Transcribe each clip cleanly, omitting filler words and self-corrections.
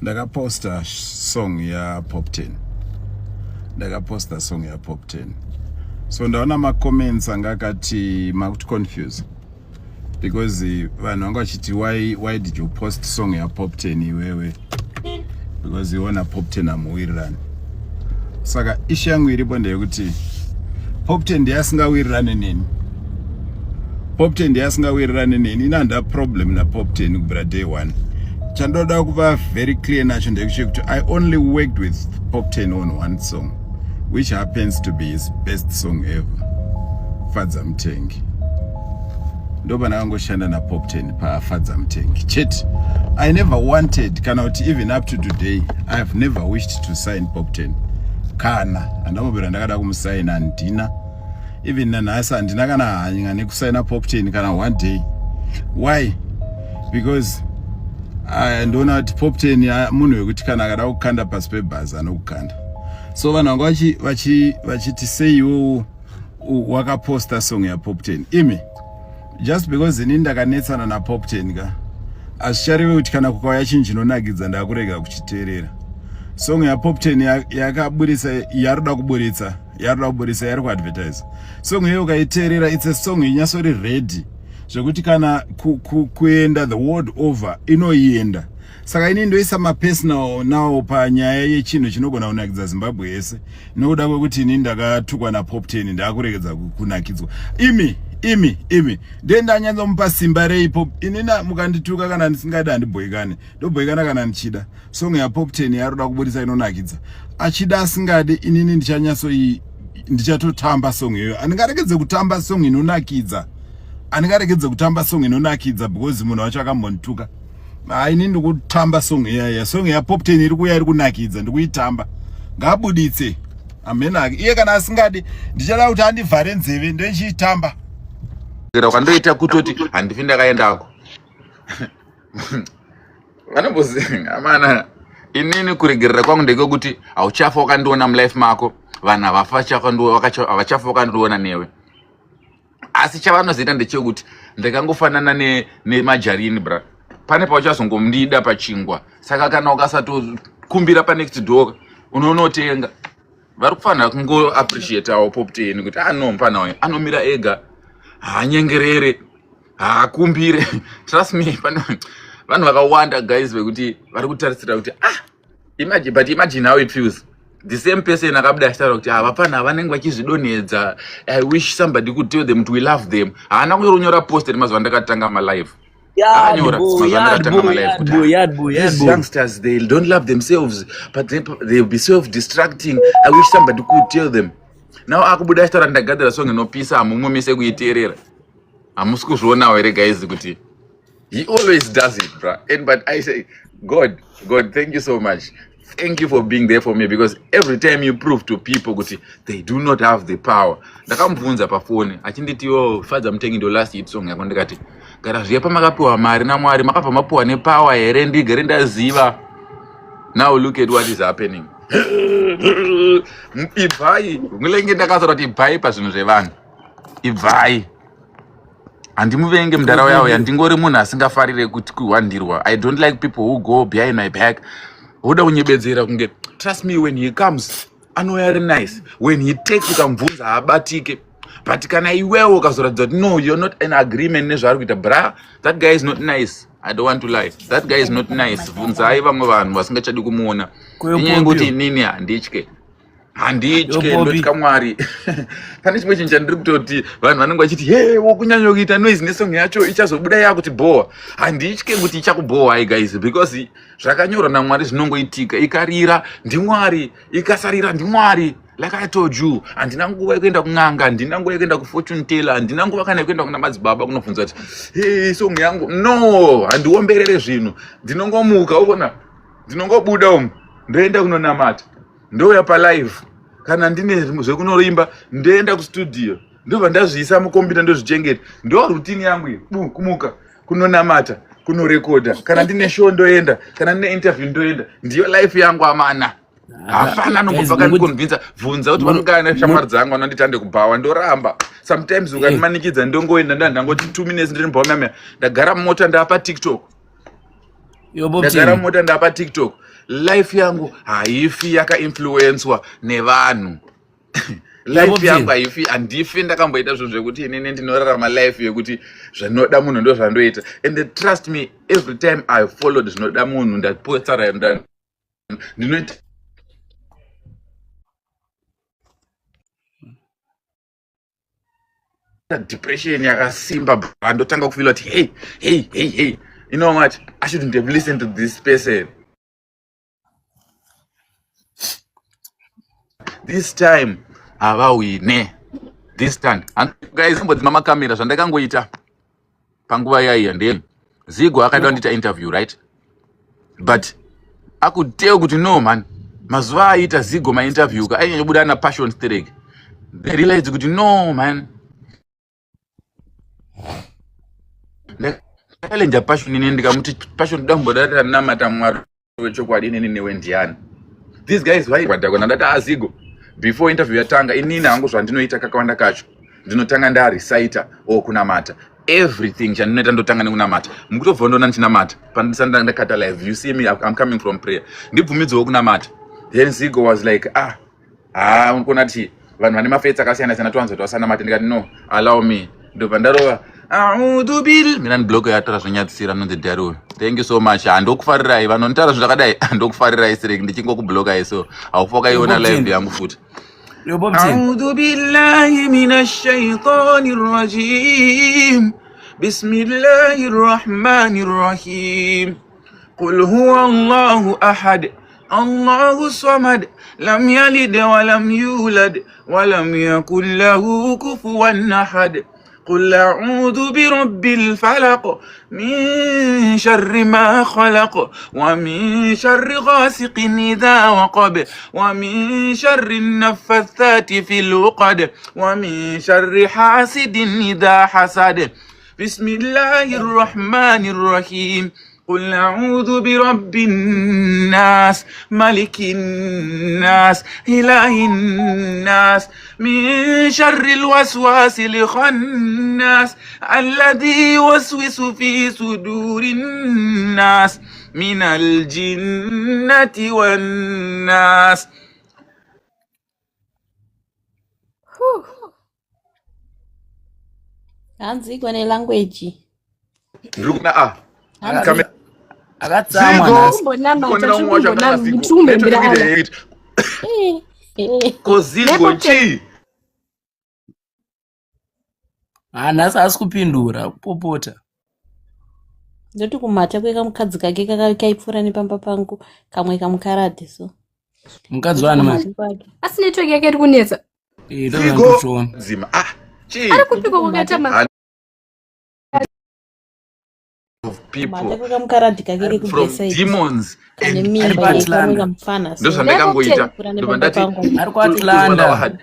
Ndakaposta song ya Pop 10. So ndaona ma comments angakati makuti confuse because vanhu vanga vachiti why did you post song ya Pop 10 iwewe, because you wanna Pop 10 amuwirirani. Saka ishi yangu iripo ndeyekuti Pop 10 ndiyasingawirirane neni. Pop 10 ndiyasingawirirane neni. Inanda problem na Pop 10 kubva day 1. Chandoda kuva very clear nacho ndekuti I only worked with Pop 10 on one song, which happens to be his best song ever, Fadza Mtengi. Ndoba nakangoshanda na Pop 10 pa Fadza Mtengi. Cheti, I never wanted, kana kuti even up to today, I have never wished to sign Pop 10. Kana, andamobera ndakada kumusaina ndina. Even nanhasi handina kana hanya nekusaina Pop 10 kana one day. Why? Because ndona kuti Pop 10 munhu wekuti kana akada kukanda pasi pebhazi anokukanda. So vanhu vanga vachiti sei iwo wakaposta song ya Pop 10. Imi, just because inini ndakanetsana na Pop 10 ka, azvicharevi kuti kana kukauya chinhu chinonakidza ndakurega kuchiteerera. Song ya Pop 10 yakaburitsa, yaruda kuburitsa, yari kuadvertise. Song iyoyo ukaiteerera, it's a song inyasori ready zvekuti kana kuenda the world over inoienda. Saka ini ndoisa mapersonal nawo panyaya yechinhu chinogona kunakidza Zimbabwe yese, nokuda kwekuti ini ndakatukwa na Pop 10 ndakuregedza kunakidzwa. Imi ndendanyanzomupa simba reipo. Inina mukandituka kana ndisingadi handibhoikane, ndobhoikana kana ndichida. Song ya Pop 10 yaruda kuburitsa inonakidza. Achida asingadi, inini ndichatotamba song iyoyo. Andingaregedze kutamba song inonakidza. Andingaregedze kutamba song inonakidza because munhu wacho akambondituka. Ini ndikutamba song iya. Song ya Pop 10 iri kuya iri kunakidza, ndikuitamba. Ngabuditse. Amenake. Iye kana asingadi, ndichada kuti andivhare nzeve ndochiitamba. Kandoita kutoti handifi ndakaendako. Vanombozinga amana, inini kuregerera kwangu ndekekuti hauchafa wakandiona mulife mako, vanhu havachafa wakandiona newe. Asi chavanozoita ndechekuti ndikangofanana nemajarini bra. Pane pauchazongomudida pachingwa. Saka kana ukasatokumbira pa next door unonotenga. Vari kufanira kungo appreciate awo Pop 10 kuti no mupana uyu anomira ega, haanyengerere, haakumbire. Trust me, vanhu vakawanda guys vekuti vari kutarisira kuti imagine how it feels. The same person akabuda achitaura kuti vapana vanenge vachizvidonedza, I wish somebody could tell them we love them. Haana kunyora post mazuva ndakatanga malive. These youngsters, they don't love themselves, but they'll be self-destructing. I wish somebody could tell them. Now akubuda achitaura ndagadira song inopisa hamumomese kuiteerera. Hamusi kuzvionawo here guys kuti he always does it, bro. But I say, God, thank you so much. Thank you for being there for me, because every time you prove to people kuti they do not have the power. Ndakamubvunza pafoni achinditi Fadza Mtengi ndo last hit song yako, ndikati gara zviya pamakapiwa mari naMwari makabva mapiwa nepower here, ndigere ndaziva. Now look at what is happening. Ibvai ngulenge ndakazora kuti ibvai pazvinhu zvevanhu. Ibvai handimuvenge mudaro yawo yandingori munhu asingafarire kuti kuhwandirwa. I don't like people who go behind my back. Uda kunyebedzera kunge, trust me, when he comes anouya ari nice, when he takes ukamubvunza haabatike. But kana iwewe ukazoratidza kuti no, you're not in agreement nezvaari kuita, bra, that guy is not nice. I don't want to lie, that guy is not nice. Bvunzai vamwe vanhu vasingachadi kumuona. Inyaya yekuti inini handitye ndotya Mwari. Pane chimwe chinhu chandiri kutoti vanhu vanenge vachiti hey, wokunyanya kuita noise nesong yacho ichazobuda yakuti-bhoa. Handitye kuti ichakubhoa guys, because zvakanyorwa naMwari zvinongoitika. Ikarira ndiMwari, ikasarira ndiMwari. Like I told you, handina nguva yekuenda kun'anga, handina nguva yekuenda kufortune teller, handina nguva kana yekuenda kuna madzibaba kunobvunza kuti hey, song yangu. No, handiomberere zvinhu. Ndinongomuka, uona, ndinongobuda umu, ndoenda kunonamata, ndouya palive. Kana ndine zvekunorimba, ndoenda kustudio, ndobva ndazviisa mukombiyuta ndozvichengeta. Ndo routine yangu iyi, kumuka, kunonamata, kunorekoda. Kana ndine show ndoenda, kana ndine interview ndoenda. Ndiyo life yangu amana. Hapana anongobva kanikonvinza, bvunza kuti vanogara neshamwari dzangu vanonditi hande kubhawa, ndoramba. Sometimes ukanimanikidza ndongoenda ndangoti 2 minutes ndiri mbawamamya, ndagara mumota ndapa TikTok. ndagara mota ndapa TikTok life yangu haifi yakainfluenswa nevanhu life yangu haifi handifi ndakamboita zvo zvekuti inini ndinorarama life yekuti zvinoda munhu ndo zvandoita and trust me every time I followed zvinoda munhu ndapotsara ndinoita depression yakasimba ndotanga kufila kuti hey you know what, I shouldn't have listened to this person. This time avawine this time. And guys, mbodzi mama camera zvandakangoita panguva yaiya ndeni Zigo akaenda ndita interview, right? But I could tell kuti no man, mazuva aita Zigo my interview ka ainyabuda na passion strike. They realized kuti no man, challenge passion ine ndikamuti passion damboda namata mwari wechokwadi ine newendiani. These guys why vadakona ndata azigo before interview yatanga inini hangu zvandinoita kakawanda kacho ndinotanga nda reciter kunamata everything chandinoita ndotanga nekunamata mukutobva ndona ndichinamata pandisanda ndakata live you see me I'm coming from prayer ndibvumidzowo kunamata. Then Zigo was like unkona ti vanhu vane mafetsa akasiyana siyana twanzo twasanamata ndikati no allow me ndobva ndarova mina ndiblock yatara zvonyatsira nonze Daru. Thank you so much. Handokufarirai vanonitara zvakadai handokufarirai sireki ndichingokublocka so haufoka iona live yangu futi. A'udhu billahi minash shaitanir rajim. Bismillahir rahmanir rahim. Qul huwa Allahu ahad. Allahu samad. Lam yalid wa lam yulad wa lam yakul lahu kufuwan ahad. قل أعوذ برب الفلق من شر ما خلق ومن شر غاسق إذا وقب ومن شر النفثات في العقد ومن شر حاسد إذا حسد. بسم الله الرحمن الرحيم. قل أعوذ برب الناس ملك الناس إله الناس من شر الوسواس الخناس الذي يوسوس في صدور الناس من الجنة والناس. Anzi kwenye language. Lukna Nasa asikupindura popota. Ndoti kumata kweka mukadzi kake kaipfura nepamba pangu kamwe kamukarate so. Mukadzi wani mati. Asi network yake iri kunetsa. Zigo zima. Chi. Ari kupika kwakatama. Of people from demons and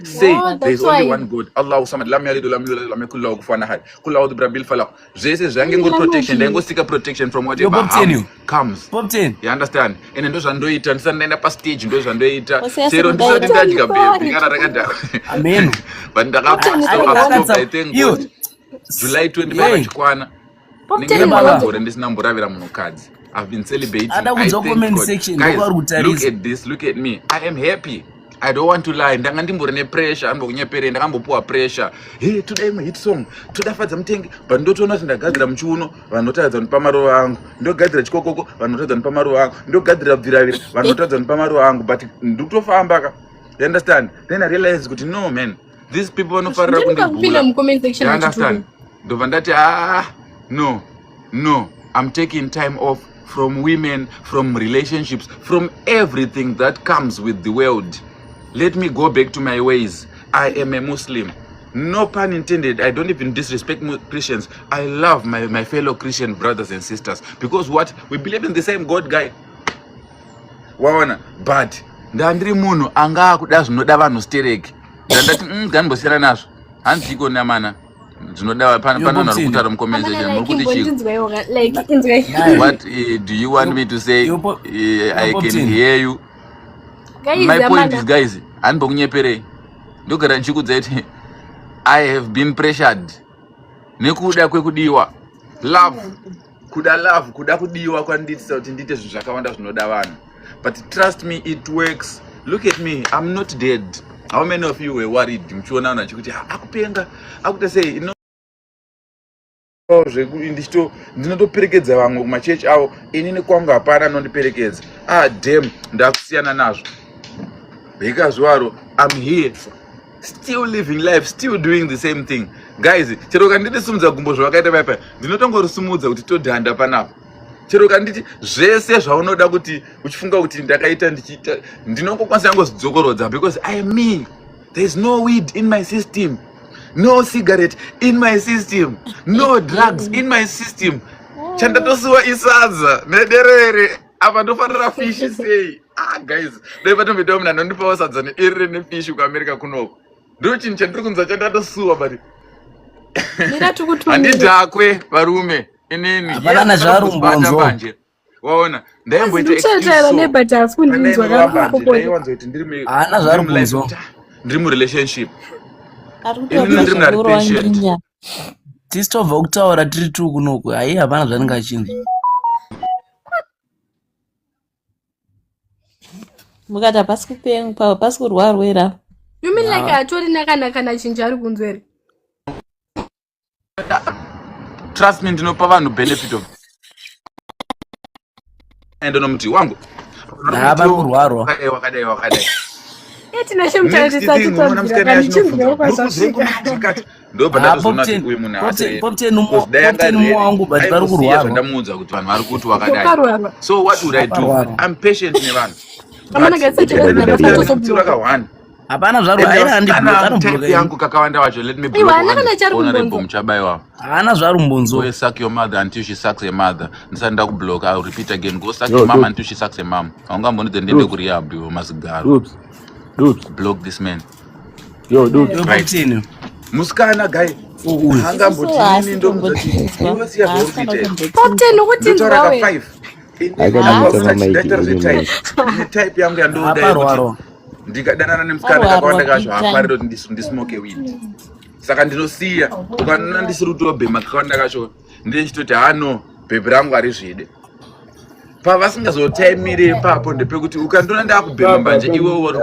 say there's only one God. Allah samad lam yalid lam yulad lam yakul lahu kufuwan ahad. Qul a'udhu birabbil falaq. Jesus zange protection, then go seek a protection from whatever comes. You understand? And ndo zvandoita ndisandaenda pa stage ndo zvandoita sero ndisati ndadya baby kana rakada. Amen. But ndakapostop I think God July 25 chikwana. I've been celebrating. I thank God. Guys, look at this, look at me. I am happy. I don't want to lie. Ndangandimborene pressure, ambonyepere ndakambopuwa pressure. Hey, today my hit song. Tudafadza mtengi. Bandotona ndagadzira mchuno, vanotadza nipamaro wangu. Ndogadzira chikokoko, vanotadza nipamaro wangu. Ndogadzira bviravira, vanotadza nipamaro wangu. But ndikutofamba ka. You understand? Then I realized kuti no man. These people vanofarira kundibula. You understand? Ndovandati no, I'm taking time off from women, from relationships, from everything that comes with the world. Let me go back to my ways. I am a Muslim. No pun intended. I don't even disrespect Christians. I love my fellow Christian brothers and sisters. Because what? We believe in the same God guy. Wawana. But, ndandiri munhu anga kuda zvinoda vanhu stereki. Ndandati, ganbosiyana nazvo. Handiko namana. What do you want me to say? I can hear you. My point is, guys, I have been pressured. Nekuda kwekudiwa. Love kuda love, kuda kudiwa kwanditsa kuti ndite zvinhu zvakawanda zvinoda vanhu. But trust me, it works. Look at me, I'm not dead. How many of you were worried? Mchiona unachikuti akupenga, akuta say ndinotoperekedza vamwe kumachechi avo, inini kwangu hapana anondiperekedza. Damn, ndakusiyana nazvo. Because waro, I'm here, still living life, still doing the same thing. Guys, chero kanditisumudza gumbo zvakaita paipa, ndinotongorusumudza kuti todhanda panapa. Chero kanditi zvese zvaunoda kuti uchifunga kuti ndakaita ndichiita, ndinongokwanisa ngozvidzokorodza because I am me. There is no weed in my system. No cigarette in my system. No drugs in my system. Chandatosiwa isadza nederere. Apa ndofanira fish sei. Guys, ndoipatombeto mna ndondipawo sadza neirire nefish kuAmerica kunoko. Ndo chinhu chandiri kunza chandatosiwa but handidhakwe varume inini. Hapana zvarumbonzo. Waona ndaimboita hana zvarumbonzo. Ndiri murelationship. Tisitobva kutaura tiri tu kunoku. Hai hapana zvaningachinzwa. Mukati hapasi kupenga, hapasi kurwarwera. You mean like atori nakanaka chinji ari kunzwere? Trust me, ndinopa vanhu benefit of. And nomuti wangu. Hapana kurwarwa. Wakadai. Tina shemcharisa tutobvira kandi chinzwere kwazvasvika. Popten wangu but vari kurwarwa. Ndamuudza kuti vanhu vari kuti wakadai. So what would I do? I'm patient nevanhu. Amana gatsa hapana zvaru aina type yangu kakawanda wacho. Let me block honorable Mchabayiwa. hana zvarumbonzo. Go suck your mother until she sucks your mother. Ndisanda kublock. I'll repeat again. Go suck your mom until she sucks your mom. Aungambonidze ndende kurehab iwe masigaro. Block this man. Yo, dude. Right. Muskana guy. Hangambotini ndo muzati. Popten ukuthi ndwawe. 5. Type yangu ya ndoda. Ndikadanana nemusikana kakawanda kazvo hafariro kuti ndismoke weed. Saka ndinosiya ukanona ndisiri kutobhema kakawanda kacho ndechitoti hano bhebhi rangu harizvide. Pavasingazotaimire ipapo ndepekuti ukandona ndakubhema mbanje iwe uri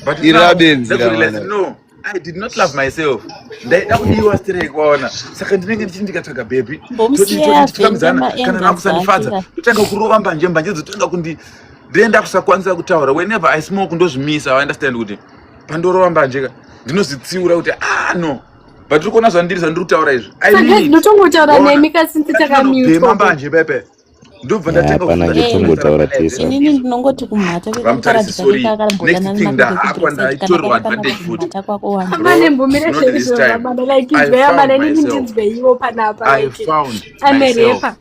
but no, I did not love myself. Ndaida kudiwa straight kwaona. Saka ndinenge ndikatsvaga bhebhi tichitamizana kana nakusandifadza totanga kurova mbanje dzotanga kundi ndenda kusakwanisa kutaura. Whenever I smoke ndozvimisa. I understand kuti pandorova mbanje ndinozvitsiura kuti no, but tiri kuona zvandiri kutaura izvi. I mean it. Ndotongotaura nemi kasinzi takamute. Mbanje pepe. Ndobva ndatanga kutongotaura tesa. Inini ndinongoti kumhata kwekaratika kakambodana ndaitorwa advantage futi. Amane mbumire zvezvo rabana like izveyamana nini ndinzwe iwo panapa. I found amerepa.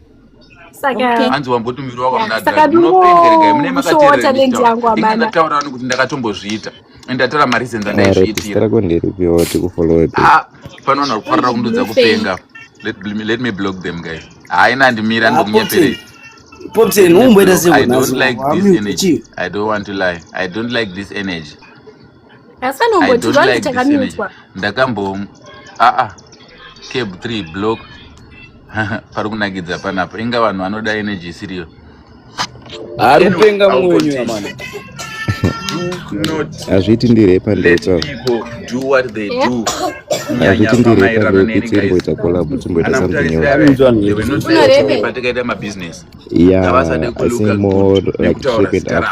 Saka hanzi wambotumirwa kwamunadha. Saka Munopenga mune makatera talent yangu amana. Ndataura kuti ndakatombozviita. Ndatora mareasons andaizviitira. Ndiripiwa tikufollow pe. Panoona kufarira kundudza kupenga. Let me block them guys. Haina ndimira ndomunyepere. Popten umboita I don't like this energy. I don't want to lie. I don't like this energy. Asana umboti rwanda takamutwa. Ndakambo cab 3 block. Pari kunakidza panapa. Inga vanhu vanoda energy seriyo. Aripenga mwenyu amana. Azviti ndire pandeta. Do what they do. Azviti ndire pandeta timboita collab timboita something else. Patikaita ma business. Yeah, I think more like shape it up.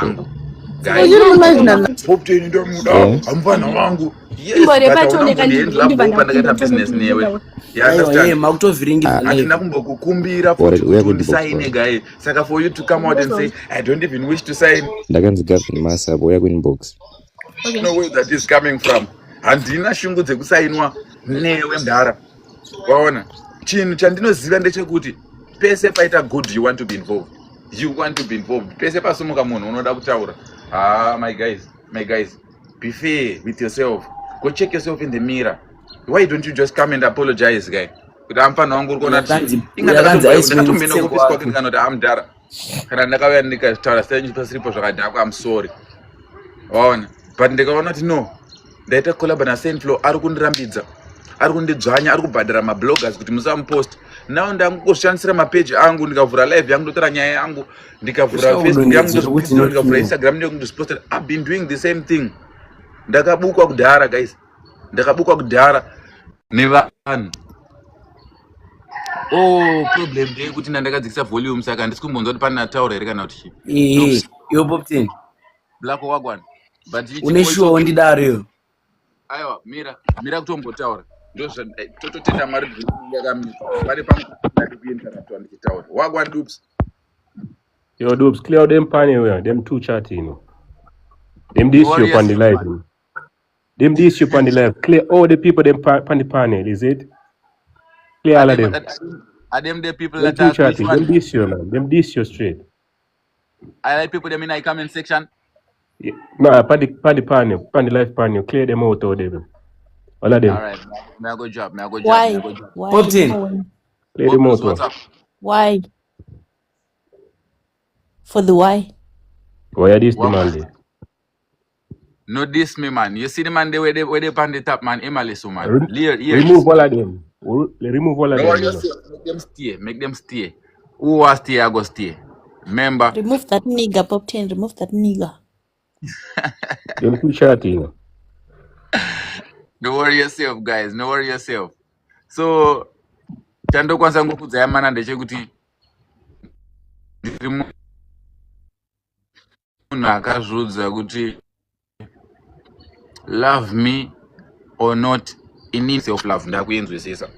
Popten ndomuda amfana wangu. Pandakaita business newe. Hatina kumbokukumbira for sign guy. Saka for you to come out and say I don't even wish to sign. Ndakanzi Gavin Masabo uya kuinbox. No where that is coming from. Handina shungu dzekusainwa newe mdhara. Waona? Chinhu chandinoziva ndechekuti pese paita good you want to be involved. You want to be involved. Pese pasumuka munhu unoda kutaura. My guys, be fair with yourself. Go check yourself in the mirror. Why don't you just come and apologize, guy? Kuti amfana wangu uri kuona kuti ingatomena kuofisi kwake ndikanoti amdhara kana ndakauya ndikataura senyu pasiripo zvakadhakwa I'm sorry. Waona? But ndikaona kuti no, ndaita collab naSenflow ari kundirambidza, ari kundidzvanya, ari kubhadhara mabloggers kuti musamupost. now ndangoshandisira mapage angu ndikavhura live yangu ndotora nyaya yangu ndikavhura Facebook yangu ndikavhura Instagram ndikundisposta. I've been doing the same thing. Ndakabukwa kudhara guys, ndakabukwa kudhara nevanhu. Problem ndeye kuti ndakadzikisa volume saka ndisi kumbonzwa kuti pana taura here kana kuti yo Popten Black wagwan but une sure wondidaro. Aiwa mira kutombotaura ndozva tototenda mari yakamira pari pamukati kuinternet ndichitaura wagwan dupes. Yo dupes clear them panel them two chatting. Them this you on the live. Them this you on the live. Clear all the people them on the panel, is it? Clear all of them. Are them the people Them that two are chatting. Them this you man. Them this you straight. I like people them in the comment section. Yeah. No, pan the panel, pan the live panel. Clear them out of them. All of them. Alright, may I go job. Why? Popten. Clear them out. What's up? Why? For the why? Why are this demanding? No this me man. You see the man they where they pan the top man. Emalesu man. Remove all of them. Remove all of No, them. make them stay. Make them stay. Who was stay? I go stay. Remember. Remove that nigga, Popten. Remove that nigga. Them two chatting. Don't worry yourself, guys. Don't worry yourself. So, chando kwanza ngokudza yamana ndechekuti ndiri munhu akazvudza kuti love me or not, ini self love ndakuenzwisisa.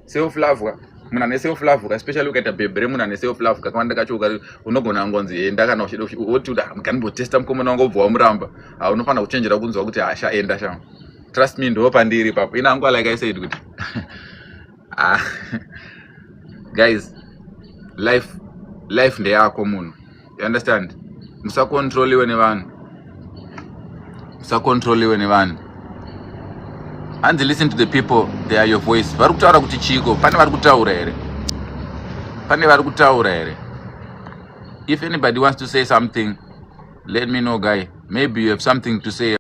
Self love munhu ane self love especially ukaita bhebhere munhu ane self love kakawanda kacho unogona ngonzi enda kana uchida woti mukanimbotesta mukomana wangu obva wamuramba unofanira kuchenjera kunzwa kuti asha enda sha. Trust me, ndo pandiri papo. Inangwa like I said kuti guys, life ndeyako munhu. You understand? Musakontroliwe nevanhu. And listen to the people, they are your voice. Vari kutaura kuti chiko, pane vari kutaura here. If anybody wants to say something, let me know, guy. Maybe you have something to say